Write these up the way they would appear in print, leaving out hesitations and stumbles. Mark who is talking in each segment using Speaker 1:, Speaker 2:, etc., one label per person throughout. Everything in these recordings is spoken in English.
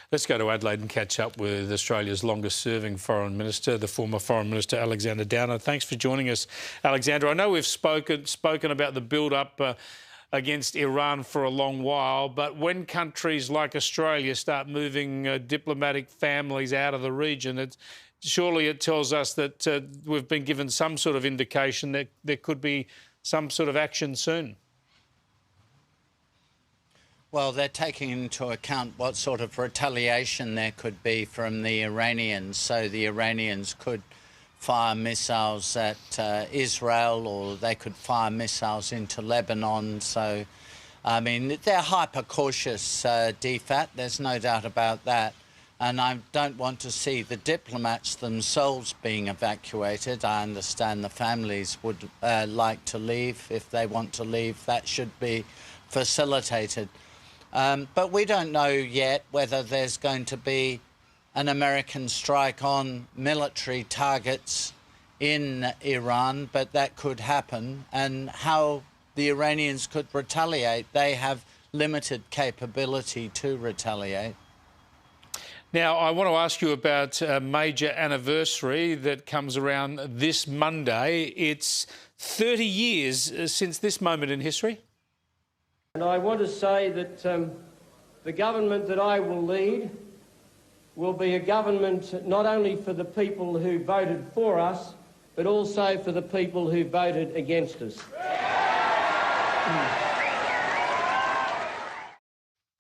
Speaker 1: Let's go to Adelaide and catch up with Australia's longest-serving Foreign Minister, the former Foreign Minister Alexander Downer. Thanks for joining us, Alexander. I know we've spoken about the build-up against Iran for a long while, but when countries like Australia start moving diplomatic families out of the region, surely it tells us that we've been given some sort of indication that there could be some sort of action soon.
Speaker 2: Well, they're taking into account what sort of retaliation there could be from the Iranians. So the Iranians could fire missiles at Israel, or they could fire missiles into Lebanon. So, I mean, they're hyper-cautious, DFAT, there's no doubt about that. And I don't want to see the diplomats themselves being evacuated. I understand the families would like to leave. If they want to leave, that should be facilitated. But we don't know yet whether there's going to be an American strike on military targets in Iran, but that could happen, and how the Iranians could retaliate. They have limited capability to retaliate.
Speaker 1: Now, I want to ask you about a major anniversary that comes around this Monday. It's 30 years since this moment in history.
Speaker 3: And I want to say that the government that I will lead will be a government not only for the people who voted for us, but also for the people who voted against us.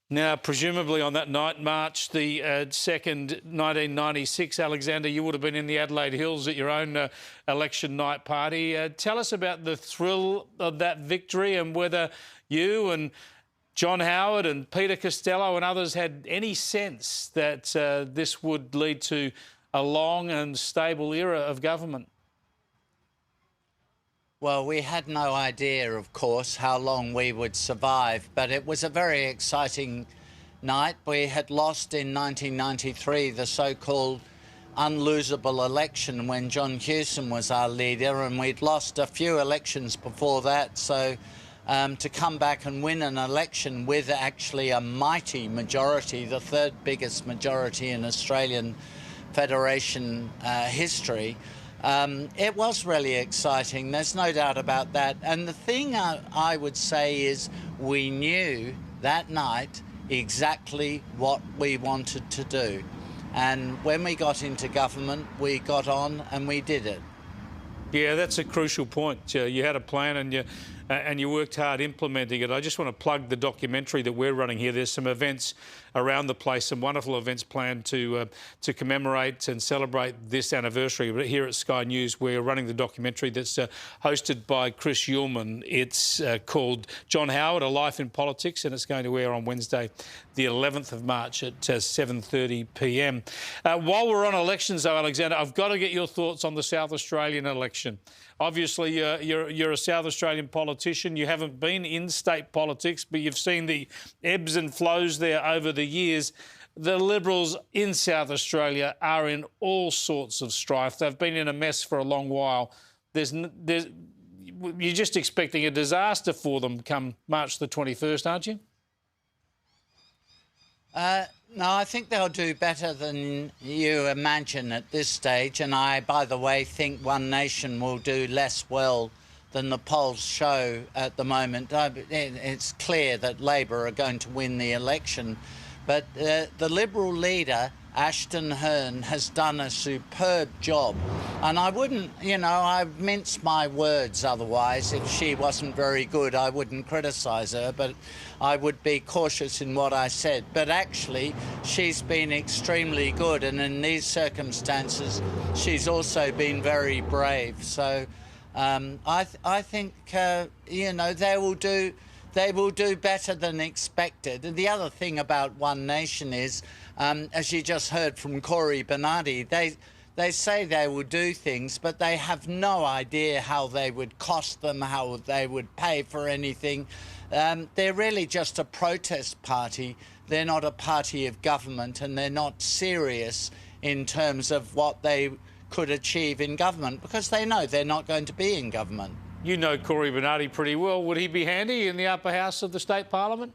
Speaker 1: Now, presumably on that night, March the 2nd, 1996, Alexander, you would have been in the Adelaide Hills at your own election night party. Tell us about the thrill of that victory and whether you and John Howard and Peter Costello and others had any sense that this would lead to a long and stable era of government.
Speaker 2: Well, we had no idea, of course, how long we would survive, but it was a very exciting night. We had lost in 1993 the so-called unlosable election when John Hewson was our leader, and we'd lost a few elections before that, so to come back and win an election with actually a mighty majority, the third biggest majority in Australian Federation history, it was really exciting. There's no doubt about that. And the thing I would say is we knew that night exactly what we wanted to do. And when we got into government, we got on and we did it.
Speaker 1: Yeah, that's a crucial point. You had a plan and you worked hard implementing it. I just want to plug the documentary that we're running here. There's some events around the place, some wonderful events planned to commemorate and celebrate this anniversary. But here at Sky News, we're running the documentary that's hosted by Chris Uhlmann. It's called John Howard, A Life in Politics, and it's going to air on Wednesday, the 11th of March at 7:30 p.m. While we're on elections, though, Alexander, I've got to get your thoughts on the South Australian election. Obviously, you're a South Australian politician. You haven't been in state politics, but you've seen the ebbs and flows there over the years. The Liberals in South Australia are in all sorts of strife. They've been in a mess for a long while. You're just expecting a disaster for them come March the 21st, aren't you?
Speaker 2: No, I think they'll do better than you imagine at this stage. And I, by the way, think One Nation will do less well than the polls show at the moment. It's clear that Labor are going to win the election. But the Liberal leader, Ashton Hearn, has done a superb job. And I wouldn't, I'd mince my words otherwise. If she wasn't very good, I wouldn't criticise her, but I would be cautious in what I said. But actually, she's been extremely good, and in these circumstances, she's also been very brave. So I think, they will do better than expected. And the other thing about One Nation is, as you just heard from Corey Bernardi, they say they will do things, but they have no idea how they would cost them, how they would pay for anything. They're really just a protest party. They're not a party of government, and they're not serious in terms of what they could achieve in government, because they know they're not going to be in government.
Speaker 1: You know Corey Bernardi pretty well. Would he be handy in the upper house of the state parliament?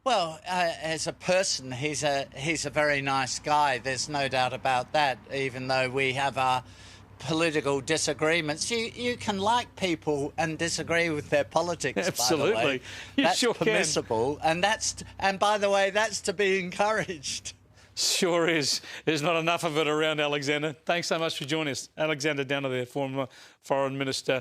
Speaker 2: Well, as a person, he's a very nice guy. There's no doubt about that. Even though we have our political disagreements, you can like people and disagree with their politics.
Speaker 1: Absolutely,
Speaker 2: by the way.
Speaker 1: you
Speaker 2: That's
Speaker 1: sure
Speaker 2: permissible,
Speaker 1: can.
Speaker 2: and by the way, that's to be encouraged.
Speaker 1: Sure is. There's not enough of it around, Alexander. Thanks so much for joining us. Alexander Downer, there, former Foreign Minister,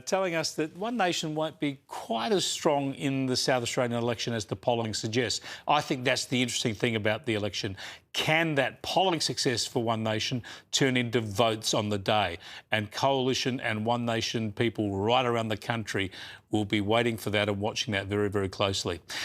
Speaker 1: telling us that One Nation won't be quite as strong in the South Australian election as the polling suggests. I think that's the interesting thing about the election. Can that polling success for One Nation turn into votes on the day? And Coalition and One Nation people right around the country will be waiting for that and watching that very, very closely.